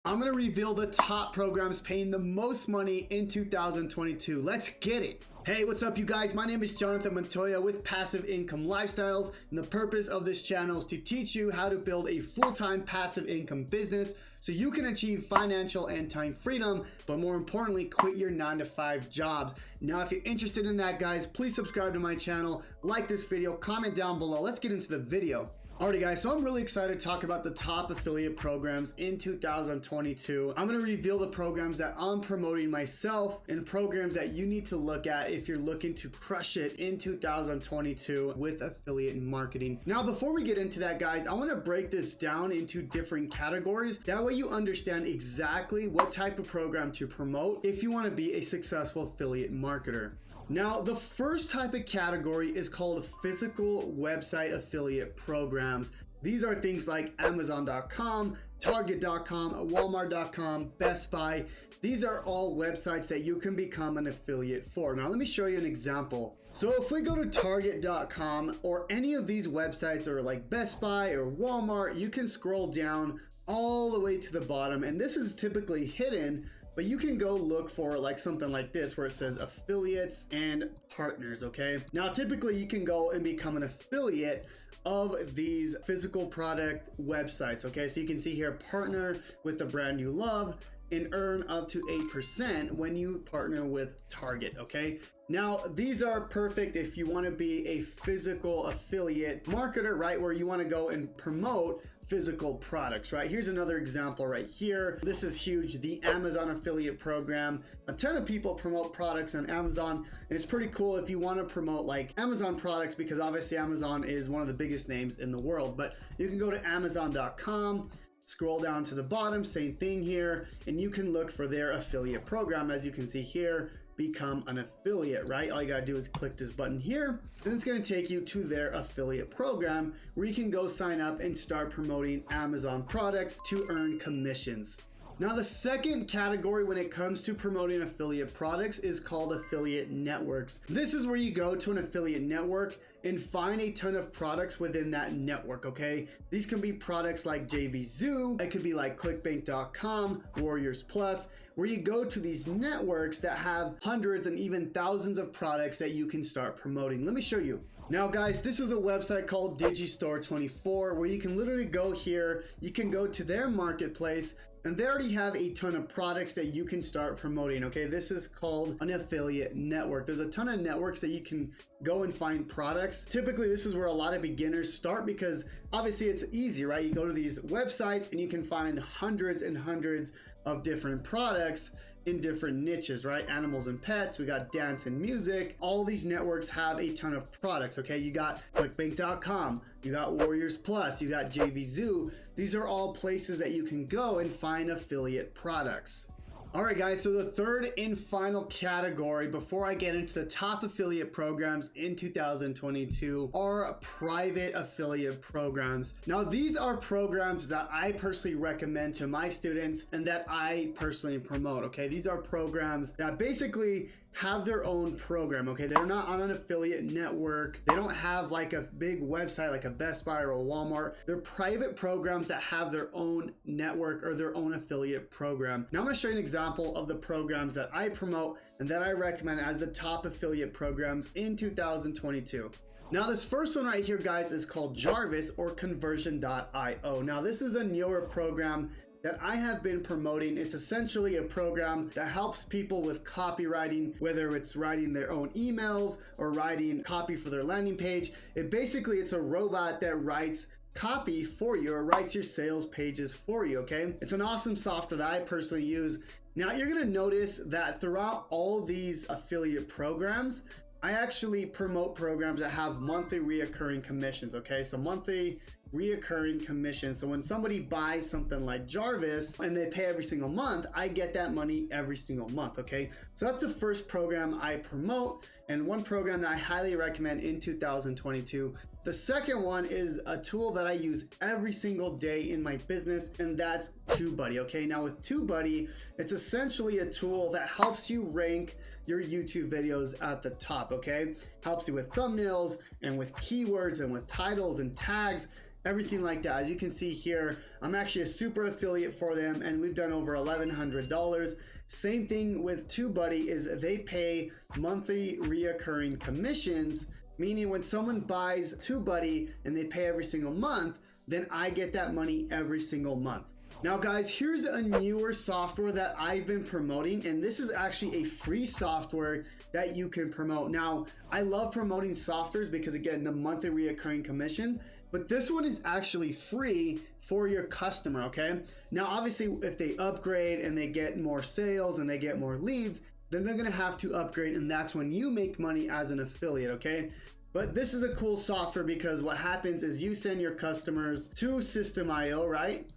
I'm gonna reveal the top programs paying the most money in 2022. Let's get it. Hey, what's up you guys? My name is Jonathan Montoya with Passive Income Lifestyles, and the purpose of this channel is to teach you how to build a full-time passive income business so you can achieve financial and time freedom, but more importantly, quit your 9-to-5 jobs. Now, if you're interested in that, guys, please subscribe to my channel, like this video, comment down below. Let's get into the video. Alrighty guys, so I'm really excited to talk about the top affiliate programs in 2022. I'm going to reveal the programs that I'm promoting myself and programs that you need to look at if you're looking to crush it in 2022 with affiliate marketing. Now, before we get into that, guys, I want to break this down into different categories. That way you understand exactly what type of program to promote if you want to be a successful affiliate marketer. Now, the first type of category is called physical website affiliate programs. These are things like Amazon.com, Target.com, Walmart.com, Best Buy. These are all websites that you can become an affiliate for. Now, let me show you an example. So if we go to Target.com or any of these websites, or like Best Buy or Walmart, you can scroll down all the way to the bottom, and this is typically hidden, but you can go look for like something like this where it says affiliates and partners, okay? Now, typically you can go and become an affiliate of these physical product websites, okay? So you can see here, partner with the brand you love and earn up to 8% when you partner with Target, okay? Now, these are perfect if you want to be a physical affiliate marketer, right? Where you want to go and promote physical products, right? Here's another example right here. This is huge, the Amazon affiliate program. A ton of people promote products on Amazon, and it's pretty cool if you want to promote like Amazon products, because obviously Amazon is one of the biggest names in the world. But you can go to Amazon.com, scroll down to the bottom, same thing here, and you can look for their affiliate program. As you can see here, become an affiliate, right? All you gotta do is click this button here, and it's gonna take you to their affiliate program where you can go sign up and start promoting Amazon products to earn commissions. Now, the second category when it comes to promoting affiliate products is called affiliate networks. This is where you go to an affiliate network and find a ton of products within that network, okay? These can be products like JVZoo, it could be like clickbank.com, Warriors Plus, where you go to these networks that have hundreds and even thousands of products that you can start promoting. Let me show you. Now guys, this is a website called Digistore24 where you can literally go here, you can go to their marketplace, and they already have a ton of products that you can start promoting, okay? This is called an affiliate network. There's a ton of networks that you can go and find products. Typically, this is where a lot of beginners start because obviously it's easy, right? You go to these websites and you can find hundreds and hundreds of different products in different niches, right? Animals and pets, we got dance and music. All these networks have a ton of products, okay? You got clickbank.com, you got Warriors Plus, you got JVZoo. These are all places that you can go and find affiliate products. All right, guys, so the third and final category before I get into the top affiliate programs in 2022 are private affiliate programs. Now, these are programs that I personally recommend to my students and that I personally promote, okay? These are programs that basically have their own program, okay? They're not on an affiliate network. They don't have like a big website like a Best Buy or a Walmart. They're private programs that have their own network or their own affiliate program. Now I'm gonna show you an example of the programs that I promote and that I recommend as the top affiliate programs in 2022. Now, this first one right here, guys, is called Jarvis or Conversion.io. Now, this is a newer program that I have been promoting. It's essentially a program that helps people with copywriting, whether it's writing their own emails or writing copy for their landing page. It's a robot that writes copy for you or writes your sales pages for you, okay? It's an awesome software that I personally use. Now, you're gonna notice that throughout all these affiliate programs, I actually promote programs that have monthly reoccurring commissions, okay? So monthly reoccurring commission. So when somebody buys something like Jarvis and they pay every single month, I get that money every single month, okay? So that's the first program I promote and one program that I highly recommend in 2022. The second one is a tool that I use every single day in my business, and that's TubeBuddy. Okay, now with TubeBuddy, it's essentially a tool that helps you rank your YouTube videos at the top. Okay, helps you with thumbnails and with keywords and with titles and tags, everything like that. As you can see here, I'm actually a super affiliate for them, and we've done over $1,100. Same thing with TubeBuddy, is they pay monthly reoccurring commissions, meaning when someone buys TubeBuddy and they pay every single month, then I get that money every single month. Now guys, here's a newer software that I've been promoting, and this is actually a free software that you can promote. Now, I love promoting softwares because again, the monthly reoccurring commission, but this one is actually free for your customer, okay? Now, obviously, if they upgrade and they get more sales and they get more leads, then they're gonna have to upgrade, and that's when you make money as an affiliate, okay? But this is a cool software because what happens is you send your customers to System.io, right?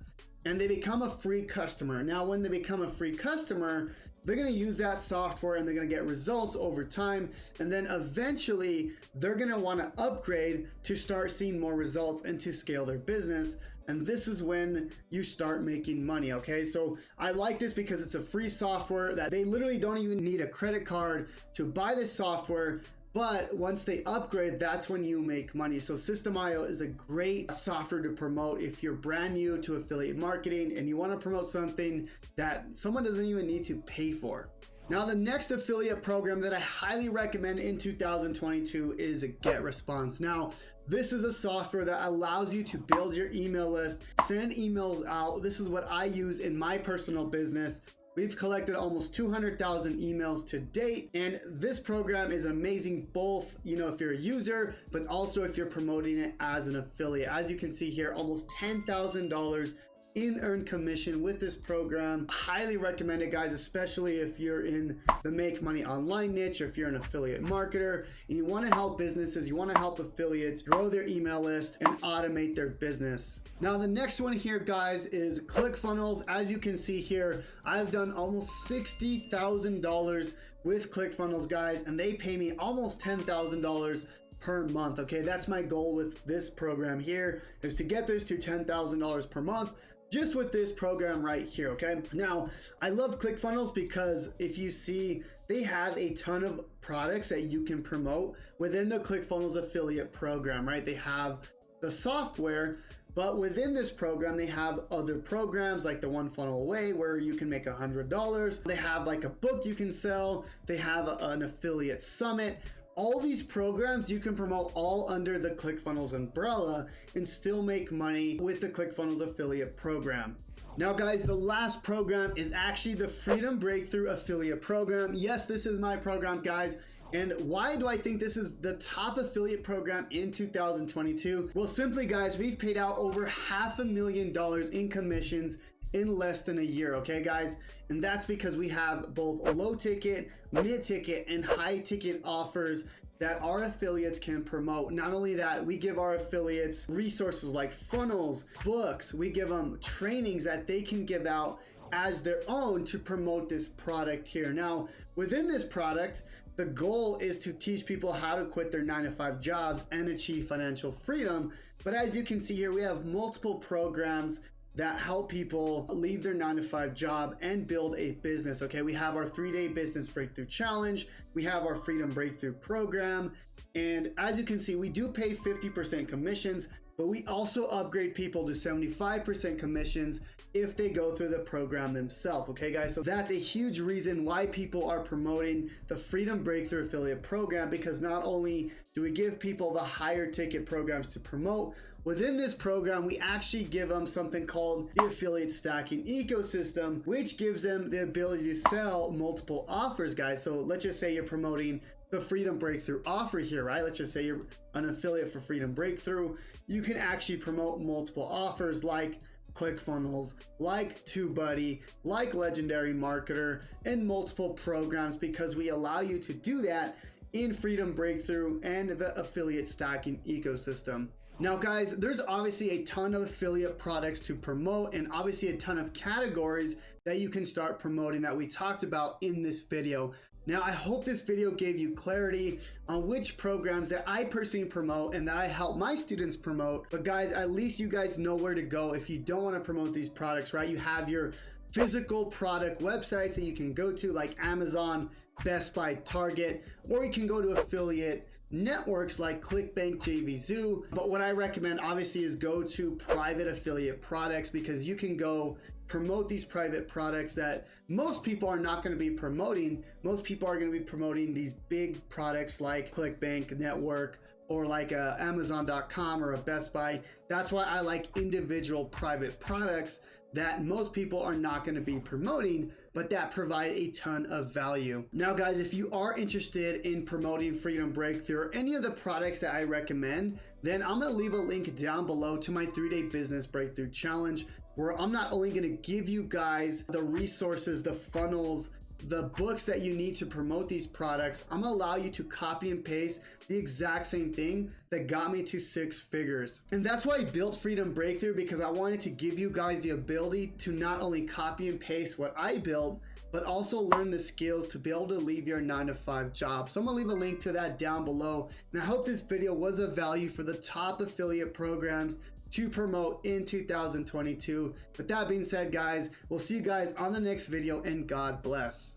And they become a free customer. Now, when they become a free customer, they're gonna use that software and they're gonna get results over time. And then eventually they're gonna wanna upgrade to start seeing more results and to scale their business. And this is when you start making money, okay? So I like this because it's a free software that they literally don't even need a credit card to buy this software. But once they upgrade, that's when you make money. So System.io is a great software to promote if you're brand new to affiliate marketing and you want to promote something that someone doesn't even need to pay for. Now, the next affiliate program that I highly recommend in 2022 is GetResponse. Now, this is a software that allows you to build your email list, send emails out. This is what I use in my personal business. We've collected almost 200,000 emails to date, and this program is amazing both, if you're a user, but also if you're promoting it as an affiliate. As you can see here, almost $10,000 in earned commission with this program. Highly recommend it, guys, especially if you're in the make money online niche, or if you're an affiliate marketer and you want to help businesses, you want to help affiliates grow their email list and automate their business. Now, the next one here, guys, is ClickFunnels. As you can see here, I've done almost $60,000 with ClickFunnels, guys, and they pay me almost $10,000 per month. Okay, that's my goal with this program here, is to get this to $10,000 per month just with this program right here. Okay, now I love ClickFunnels because if you see, they have a ton of products that you can promote within the ClickFunnels affiliate program, right? They have the software, but within this program, they have other programs like the One Funnel Away where you can make $100. They have like a book you can sell. They have an affiliate summit. All these programs you can promote all under the ClickFunnels umbrella and still make money with the ClickFunnels affiliate program. Now, guys, the last program is actually the Freedom Breakthrough affiliate program. Yes, this is my program, guys. And why do I think this is the top affiliate program in 2022? Well, simply, guys, we've paid out over $500,000 in commissions in less than a year, okay, guys? And that's because we have both low ticket, mid ticket, and high ticket offers that our affiliates can promote. Not only that, we give our affiliates resources like funnels, books, we give them trainings that they can give out as their own to promote this product here. Now, within this product, the goal is to teach people how to quit their 9-to-5 jobs and achieve financial freedom. But as you can see here, we have multiple programs that help people leave their 9-to-5 job and build a business. Okay, we have our 3-day business breakthrough challenge. We have our Freedom Breakthrough program. And as you can see, we do pay 50% commissions, but we also upgrade people to 75% commissions if they go through the program themselves. Okay, guys, so that's a huge reason why people are promoting the Freedom Breakthrough affiliate program, because not only do we give people the higher ticket programs to promote, within this program, we actually give them something called the affiliate stacking ecosystem, which gives them the ability to sell multiple offers, guys. So let's just say you're promoting the Freedom Breakthrough offer here, right? Let's just say you're an affiliate for Freedom Breakthrough. You can actually promote multiple offers like ClickFunnels, like TubeBuddy, like Legendary Marketer, and multiple programs, because we allow you to do that in Freedom Breakthrough and the affiliate stacking ecosystem. Now guys, there's obviously a ton of affiliate products to promote and obviously a ton of categories that you can start promoting that we talked about in this video. Now I hope this video gave you clarity on which programs that I personally promote and that I help my students promote. But guys, at least you guys know where to go if you don't want to promote these products, right? You have your physical product websites that you can go to, like Amazon, Best Buy, Target, or you can go to affiliate networks like ClickBank, JVZoo. But what I recommend obviously is go to private affiliate products, because you can go promote these private products that most people are not going to be promoting. Most people are going to be promoting these big products like ClickBank Network or like a Amazon.com or a Best Buy. That's why I like individual private products that most people are not going to be promoting, but that provide a ton of value. Now guys, if you are interested in promoting Freedom Breakthrough or any of the products that I recommend, then I'm going to leave a link down below to my 3-day business breakthrough challenge, where I'm not only going to give you guys the resources, the funnels, the books that you need to promote these products, I'm gonna allow you to copy and paste the exact same thing that got me to 6 figures. And that's why I built Freedom Breakthrough, because I wanted to give you guys the ability to not only copy and paste what I built, but also learn the skills to be able to leave your 9-to-5 job. So I'm gonna leave a link to that down below. And I hope this video was of value for the top affiliate programs to promote in 2022. With that being said, guys, we'll see you guys on the next video, and God bless.